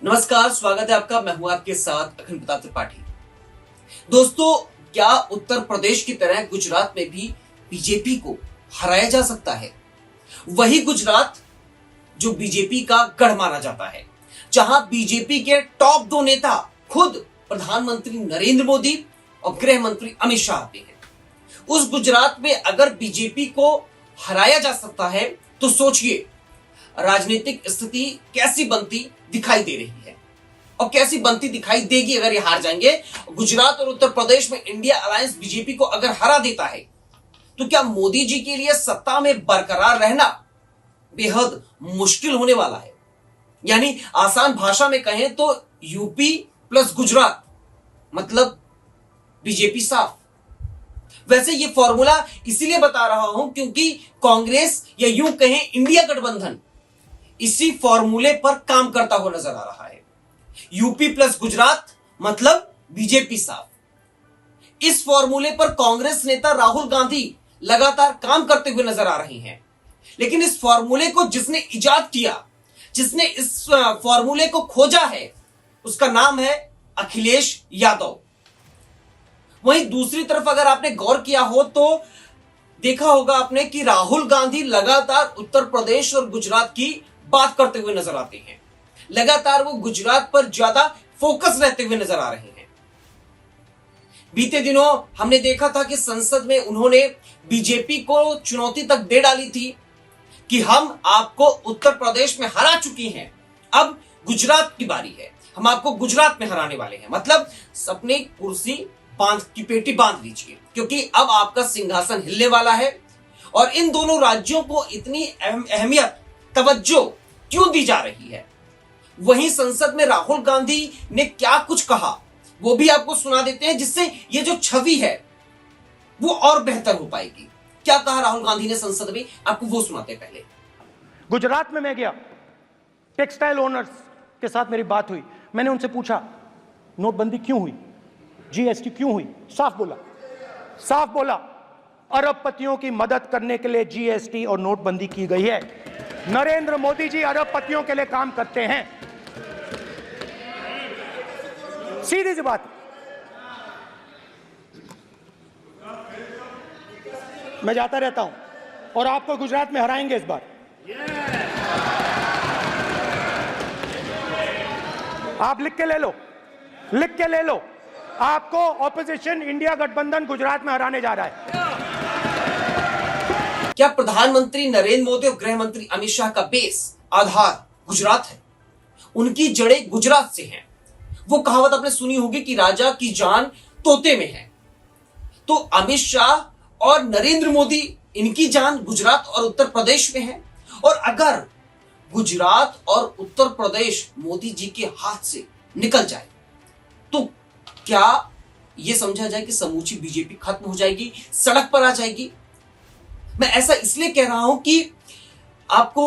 नमस्कार, स्वागत है आपका। मैं हूं आपके साथ अखंड प्रताप त्रिपाठी। दोस्तों, क्या उत्तर प्रदेश की तरह गुजरात में भी बीजेपी को हराया जा सकता है? वही गुजरात जो बीजेपी का गढ़ माना जाता है, जहां बीजेपी के टॉप दो नेता खुद प्रधानमंत्री नरेंद्र मोदी और गृह मंत्री अमित शाह आते हैं। उस गुजरात में अगर बीजेपी को हराया जा सकता है तो सोचिए राजनीतिक स्थिति कैसी बनती दिखाई दे रही है और कैसी बनती दिखाई देगी अगर ये हार जाएंगे। गुजरात और उत्तर प्रदेश में इंडिया अलायंस बीजेपी को अगर हरा देता है तो क्या मोदी जी के लिए सत्ता में बरकरार रहना बेहद मुश्किल होने वाला है। यानी आसान भाषा में कहें तो यूपी प्लस गुजरात मतलब बीजेपी साफ। वैसे ये फॉर्मूला इसीलिए बता रहा हूं क्योंकि कांग्रेस या यूं कहें इंडिया गठबंधन इसी फॉर्मूले पर काम करता हुआ नजर आ रहा है। यूपी प्लस गुजरात मतलब बीजेपी साफ। इस फॉर्मूले पर कांग्रेस नेता राहुल गांधी लगातार काम करते हुए नजर आ रही हैं। लेकिन इस फॉर्मूले को जिसने इजाद किया, जिसने इस फॉर्मूले को खोजा है, उसका नाम है अखिलेश यादव। वहीं दूसरी तरफ अगर आपने गौर किया हो तो देखा होगा आपने कि राहुल गांधी लगातार उत्तर प्रदेश और गुजरात की बात करते हुए नजर आते हैं। लगातार वो गुजरात पर ज्यादा फोकस रहते हुए नजर आ रहे हैं। बीते दिनों हमने देखा था कि संसद में उन्होंने बीजेपी को चुनौती तक दे डाली थी कि हम आपको उत्तर प्रदेश में हरा चुकी हैं, अब गुजरात की बारी है, हम आपको गुजरात में हराने वाले हैं। मतलब अपनी कुर्सी की पेटी बांध लीजिए क्योंकि अब आपका सिंहासन हिलने वाला है। और इन दोनों राज्यों को इतनी अहमियत तवज्जो क्यों दी जा रही है? वहीं संसद में राहुल गांधी ने क्या कुछ कहा वो भी आपको सुना देते हैं, जिससे ये जो छवि है वो और बेहतर हो पाएगी। क्या कहा राहुल गांधी ने संसद में, आपको वो सुनाते हैं। पहले गुजरात में मैं गया, टेक्सटाइल ओनर्स के साथ मेरी बात हुई। मैंने उनसे पूछा नोटबंदी क्यों हुई, जीएसटी क्यों हुई? साफ बोला अरबपतियों की मदद करने के लिए जीएसटी और नोटबंदी की गई है। नरेंद्र मोदी जी अरबपतियों के लिए काम करते हैं, सीधी सी बात। मैं जाता रहता हूं और आपको गुजरात में हराएंगे इस बार। आप लिख के ले लो, आपको ऑपोजिशन इंडिया गठबंधन गुजरात में हराने जा रहा है। क्या प्रधानमंत्री नरेंद्र मोदी और गृह मंत्री अमित शाह का बेस आधार गुजरात है? उनकी जड़ें गुजरात से हैं। वो कहावत आपने सुनी होगी कि राजा की जान तोते में है। तो अमित शाह और नरेंद्र मोदी, इनकी जान गुजरात और उत्तर प्रदेश में है। और अगर गुजरात और उत्तर प्रदेश मोदी जी के हाथ से निकल जाए तो क्या यह समझा जाए कि समूची बीजेपी खत्म हो जाएगी, सड़क पर आ जाएगी? मैं ऐसा इसलिए कह रहा हूं कि आपको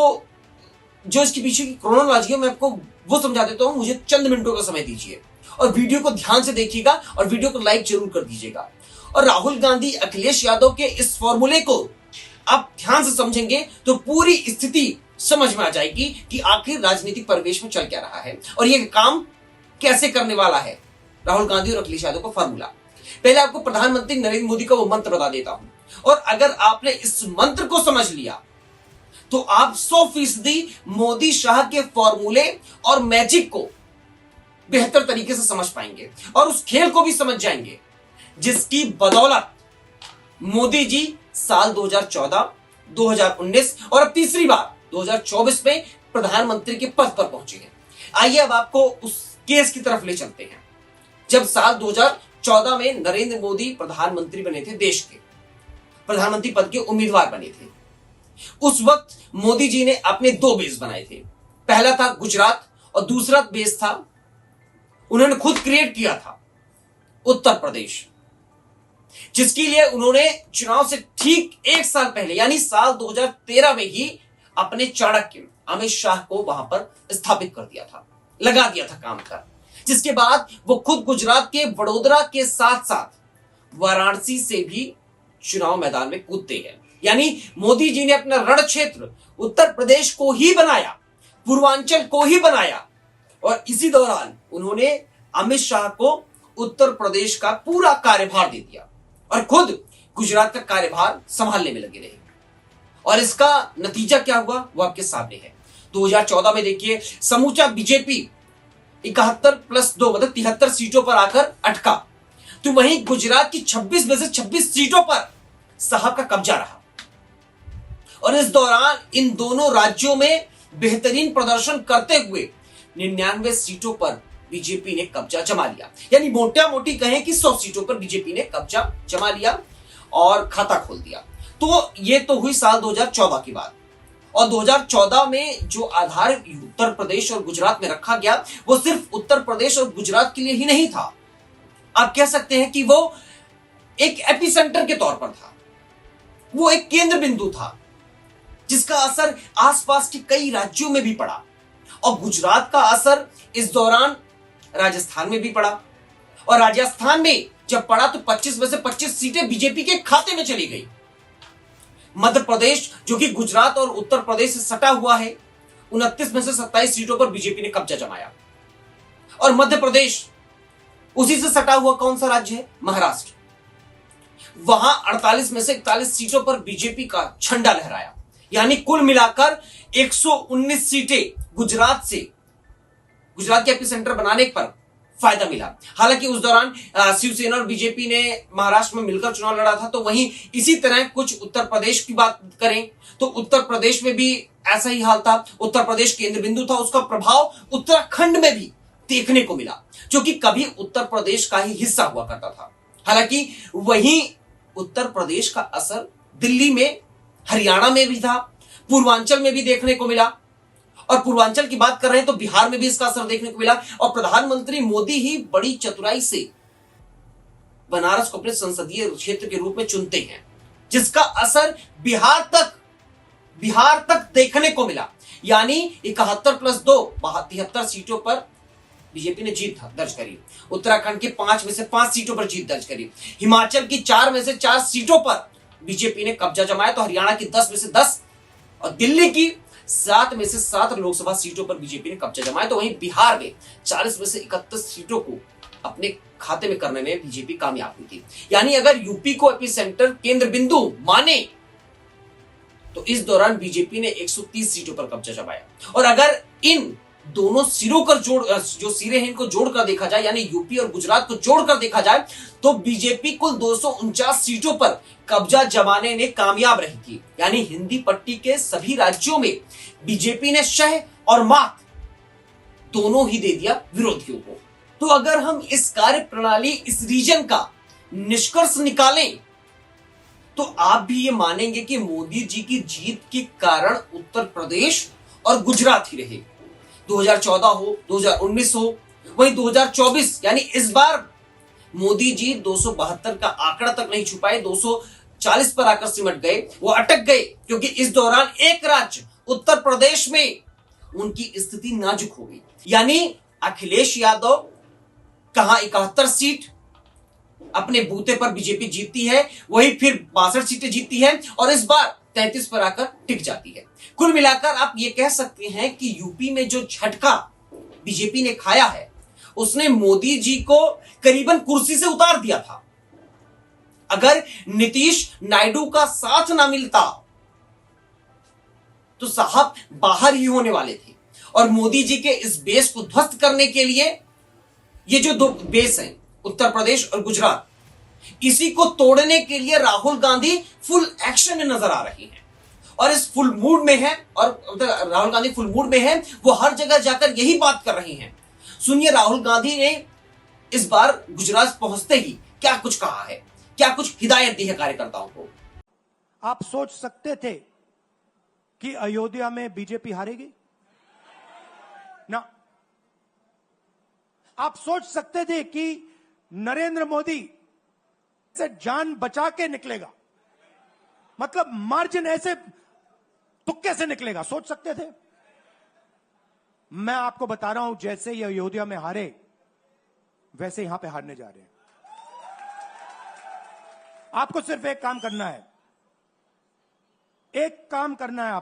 जो इसके पीछे की क्रोनोलॉजी है मैं आपको वो समझा देता हूं। मुझे चंद मिनटों का समय दीजिए और वीडियो को ध्यान से देखिएगा और वीडियो को लाइक जरूर कर दीजिएगा। और राहुल गांधी अखिलेश यादव के इस फॉर्मूले को आप ध्यान से समझेंगे तो पूरी स्थिति समझ में आ जाएगी कि आखिर राजनीतिक परिवेश में चल क्या रहा है और यह काम कैसे करने वाला है राहुल गांधी और अखिलेश यादव का फॉर्मूला। पहले आपको प्रधानमंत्री नरेंद्र मोदी का वो मंत्र बता देता हूं और अगर आपने इस मंत्र को समझ लिया तो आप 100% मोदी शाह के फॉर्मूले और मैजिक को बेहतर तरीके से समझ पाएंगे और उस खेल को भी समझ जाएंगे जिसकी बदौलत मोदी जी साल 2014, 2019 और अब तीसरी बार 2024 में प्रधानमंत्री के पद पर पहुंचे हैं। आइए अब आपको उस केस की तरफ ले चलते हैं जब साल 2014 में नरेंद्र मोदी प्रधानमंत्री बने थे, देश के प्रधानमंत्री पद के उम्मीदवार बने थे। उस वक्त मोदी जी ने अपने दो बेस बनाए थे। पहला था गुजरात और दूसरा बेस था उन्होंने खुद क्रिएट किया था उत्तर प्रदेश, जिसके लिए उन्होंने चुनाव से ठीक एक साल पहले यानी साल 2013 में ही अपने चाणक्य अमित शाह को वहां पर स्थापित कर दिया था, लगा दिया था काम कर। जिसके बाद वो खुद गुजरात के वडोदरा के साथ साथ वाराणसी से भी चुनाव मैदान में कूदते हैं। यानी मोदी जी ने अपना रण क्षेत्र उत्तर प्रदेश को ही बनाया, पूर्वांचल को ही बनाया और इसी दौरान उन्होंने अमित शाह को उत्तर प्रदेश का पूरा कार्यभार दे दिया और खुद गुजरात का कार्यभार संभालने में लगे रहे। और इसका नतीजा क्या हुआ वो आपके सामने है। 2014 में देखिए समूचा बीजेपी 71+2 मतलब 73 सीटों पर आकर अटका, तो वहीं गुजरात की 26 में से 26 सीटों पर साहब का कब्जा रहा। और इस दौरान इन दोनों राज्यों में बेहतरीन प्रदर्शन करते हुए 99 सीटों पर बीजेपी ने कब्जा जमा लिया। यानी मोटा मोटी कहें कि 100 सीटों पर बीजेपी ने कब्जा जमा लिया और खाता खोल दिया। तो ये तो हुई साल 2014 की बात। और 2014 में जो आधार उत्तर प्रदेश और गुजरात में रखा गया वो सिर्फ उत्तर प्रदेश और गुजरात के लिए ही नहीं था। आप कह सकते हैं कि वो एक एपिसेंटर के तौर पर था, वो एक केंद्र बिंदु था जिसका असर आसपास के कई राज्यों में भी पड़ा। और गुजरात का असर इस दौरान राजस्थान में भी पड़ा। और राजस्थान में जब पड़ा तो 25 में से 25 सीटें बीजेपी के खाते में चली गई। मध्य प्रदेश जो कि गुजरात और उत्तर प्रदेश से सटा हुआ है, 29 में से 27 सीटों पर बीजेपी ने कब्जा जमाया। और मध्य प्रदेश उसी से सटा हुआ कौन सा राज्य है? महाराष्ट्र। वहां 48 में से 41 सीटों पर बीजेपी का झंडा लहराया। यानी कुल मिलाकर 119 सीटें गुजरात के एपिसेंटर बनाने पर फायदा मिला। हालांकि उस दौरान शिवसेना और बीजेपी ने महाराष्ट्र में मिलकर चुनाव लड़ा था। तो वहीं इसी तरह कुछ उत्तर प्रदेश की बात करें तो उत्तर प्रदेश में भी ऐसा ही हाल था। उत्तर प्रदेश केंद्र बिंदु था, उसका प्रभाव उत्तराखंड में भी देखने को मिला जो कि कभी उत्तर प्रदेश का ही हिस्सा हुआ करता था। हालांकि वहीं उत्तर प्रदेश का असर दिल्ली में, हरियाणा में भी था, पूर्वांचल में भी देखने को मिला। और पूर्वांचल की बात कर रहे हैं तो बिहार में भी इसका असर देखने को मिला। और प्रधानमंत्री मोदी ही बड़ी चतुराई से बनारस को अपने संसदीय क्षेत्र के रूप में चुनते हैं, जिसका असर बिहार तक देखने को मिला। यानी 71+2 73 सीटों पर बीजेपी ने जीत दर्ज करी। उत्तराखंड की 5 में से 5 सीटों पर जीत दर्ज करी। हिमाचल की 4 में से 4 सीटों पर बीजेपी ने कब्जा जमाया। तो हरियाणा की 10 में से 10 और दिल्ली की 7 में से 7 लोकसभा सीटों पर बीजेपी ने कब्जा जमाया। तो वहीं बिहार में 40 में से 31 सीटों को अपने खाते में करने में बीजेपी कामयाब हुई थी। यानी अगर यूपी को एपिसेंटर केंद्र बिंदु माने तो इस दौरान बीजेपी ने 130 सीटों पर कब्जा जमाया। और अगर इन दोनों सिरों कर जो सिरे हैं इनको जोड़कर देखा जाए, यानी यूपी और गुजरात को जोड़कर देखा जाए, तो बीजेपी कुल 249 सीटों पर कब्जा जमाने में कामयाब रही थी। यानी हिंदी पट्टी के सभी राज्यों में बीजेपी ने शह और मात दोनों ही दे दिया विरोधियों को। तो अगर हम इस कार्य प्रणाली, इस रीजन का निष्कर्ष निकालें तो आप भी ये मानेंगे कि मोदी जी की जीत के कारण उत्तर प्रदेश और गुजरात ही रहे। 2014 हो, 2019 हो, वहीं 2024 यानी इस बार मोदी जी 272 का आंकड़ा तक नहीं छुपाए, 240 पर आकर सिमट गए। वो अटक गए क्योंकि इस दौरान एक राज्य उत्तर प्रदेश में उनकी स्थिति नाजुक हो गई। यानी अखिलेश यादव कहां 71 सीट अपने बूते पर बीजेपी जीतती है, वही फिर 62 सीटें जीतती है और इस बार 33 पर आकर टिक जाती है। कुल मिलाकर आप ये कह सकते हैं कि यूपी में जो झटका बीजेपी ने खाया है उसने मोदी जी को करीबन कुर्सी से उतार दिया था। अगर नीतीश नायडू का साथ ना मिलता तो साहब बाहर ही होने वाले थे। और मोदी जी के इस बेस को ध्वस्त करने के लिए ये जो दो बेस हैं, उत्तर प्रदेश और गुजरात, इसी को तोड़ने के लिए राहुल गांधी फुल एक्शन में नजर आ रही हैं और इस फुल मूड में है। और राहुल गांधी फुल मूड में है, वो हर जगह जाकर यही बात कर रही हैं। सुनिए राहुल गांधी ने इस बार गुजरात पहुंचते ही क्या कुछ कहा है, क्या कुछ हिदायत दी है कार्यकर्ताओं को। आप सोच सकते थे कि अयोध्या में बीजेपी हारेगी ना? आप सोच सकते थे कि नरेंद्र मोदी से जान बचा के निकलेगा, मतलब मार्जिन ऐसे तुक्के से निकलेगा? सोच सकते थे? मैं आपको बता रहा हूं, जैसे ये अयोध्या में हारे वैसे यहां पे हारने जा रहे हैं। आपको सिर्फ एक काम करना है, एक काम करना है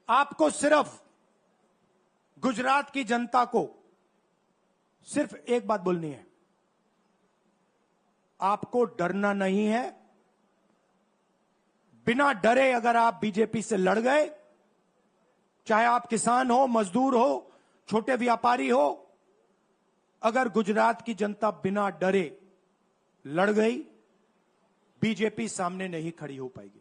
आपको सिर्फ गुजरात की जनता को सिर्फ एक बात बोलनी है, आपको डरना नहीं है। बिना डरे अगर आप बीजेपी से लड़ गए, चाहे आप किसान हो, मजदूर हो, छोटे व्यापारी हो, अगर गुजरात की जनता बिना डरे लड़ गई, बीजेपी सामने नहीं खड़ी हो पाएगी।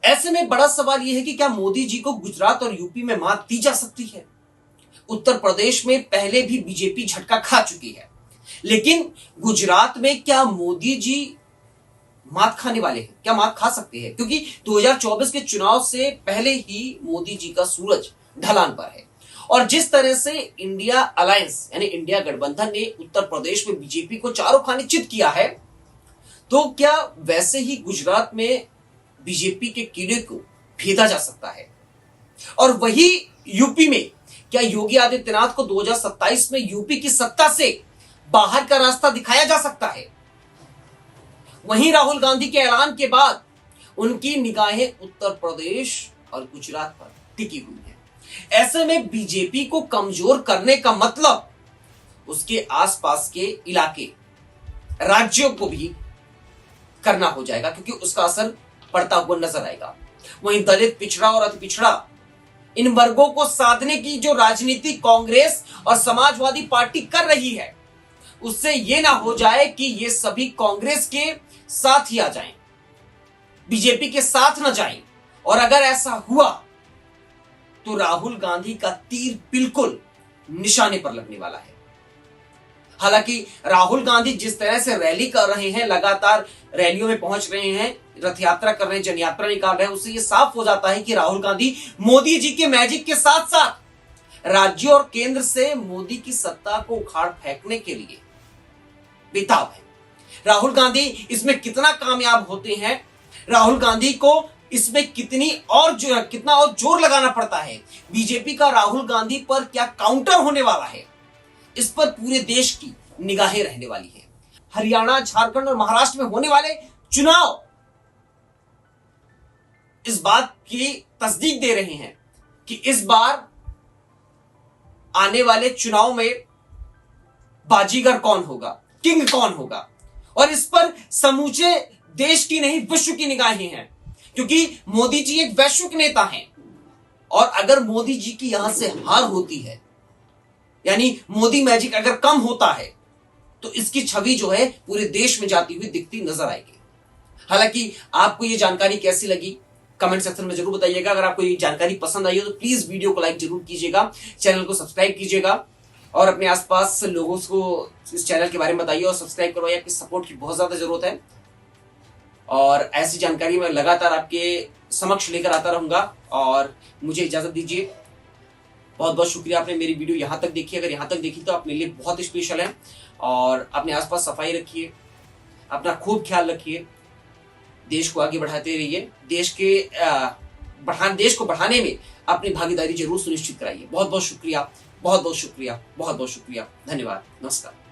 ऐसे में बड़ा सवाल यह है कि क्या मोदी जी को गुजरात और यूपी में मात दी जा सकती है? उत्तर प्रदेश में पहले भी बीजेपी झटका खा चुकी है, लेकिन गुजरात में क्या मोदी जी मात खाने वाले हैं? क्या मात खा सकते हैं? क्योंकि 2024 के चुनाव से पहले ही मोदी जी का सूरज ढलान पर है, और जिस तरह से इंडिया अलायंस यानी इंडिया गठबंधन ने उत्तर प्रदेश में बीजेपी को चारों खाने चित किया है, तो क्या वैसे ही गुजरात में बीजेपी के कीड़े को भेदा जा सकता है? और वही यूपी में क्या योगी आदित्यनाथ को 2027 में यूपी की सत्ता से बाहर का रास्ता दिखाया जा सकता है? वहीं राहुल गांधी के ऐलान के बाद उनकी निगाहें उत्तर प्रदेश और गुजरात पर टिकी हुई है। ऐसे में बीजेपी को कमजोर करने का मतलब उसके आसपास के इलाके, राज्यों को भी करना हो जाएगा, क्योंकि उसका असर पड़ता हुआ नजर आएगा। वहीं दलित, पिछड़ा और अति पिछड़ा, इन वर्गों को साधने की जो राजनीति कांग्रेस और समाजवादी पार्टी कर रही है, उससे यह ना हो जाए कि ये सभी कांग्रेस के साथ ही आ जाएं, बीजेपी के साथ ना जाएं। और अगर ऐसा हुआ तो राहुल गांधी का तीर बिल्कुल निशाने पर लगने वाला है। हालांकि राहुल गांधी जिस तरह से रैली कर रहे हैं, लगातार रैलियों में पहुंच रहे हैं, रथ यात्रा कर रहे हैं, जन यात्रा निकाल रहे हैं, उससे यह साफ हो जाता है कि राहुल गांधी मोदी जी के मैजिक के साथ साथ राज्य और केंद्र से मोदी की सत्ता को उखाड़ फेंकने के लिए बेताब है। राहुल गांधी इसमें कितना कामयाब होते हैं, राहुल गांधी को इसमें कितना और जोर लगाना पड़ता है, बीजेपी का राहुल गांधी पर क्या काउंटर होने वाला है, इस पर पूरे देश की निगाहें रहने वाली है। हरियाणा, झारखंड और महाराष्ट्र में होने वाले चुनाव इस बात की तस्दीक दे रहे हैं कि इस बार आने वाले चुनाव में बाजीगर कौन होगा, किंग कौन होगा, और इस पर समूचे देश की नहीं विश्व की निगाहें हैं, क्योंकि मोदी जी एक वैश्विक नेता हैं। और अगर मोदी जी की यहां से हार होती है, यानी मोदी मैजिक अगर कम होता है, तो इसकी छवि जो है पूरे देश में जाती हुई दिखती नजर आएगी। हालांकि आपको ये जानकारी कैसी लगी कमेंट सेक्शन में जरूर बताइएगा। अगर आपको ये जानकारी पसंद आई हो तो प्लीज वीडियो को लाइक जरूर कीजिएगा, चैनल को सब्सक्राइब कीजिएगा और अपने आसपास लोगों को इस चैनल के बारे में बताइए और सब्सक्राइब करवाइए। आपकी सपोर्ट की बहुत ज्यादा जरूरत है और ऐसी जानकारी मैं लगातार आपके समक्ष लेकर आता रहूंगा। और मुझे इजाजत दीजिए। बहुत बहुत शुक्रिया, आपने मेरी वीडियो यहाँ तक देखी। अगर यहाँ तक देखी तो आप मेरे लिए बहुत स्पेशल है। और अपने आसपास सफाई रखिए, अपना खूब ख्याल रखिए, देश को आगे बढ़ाते रहिए, देश को बढ़ाने में अपनी भागीदारी जरूर सुनिश्चित कराइए। बहुत बहुत शुक्रिया, बहुत बहुत शुक्रिया, बहुत बहुत शुक्रिया। धन्यवाद, नमस्कार।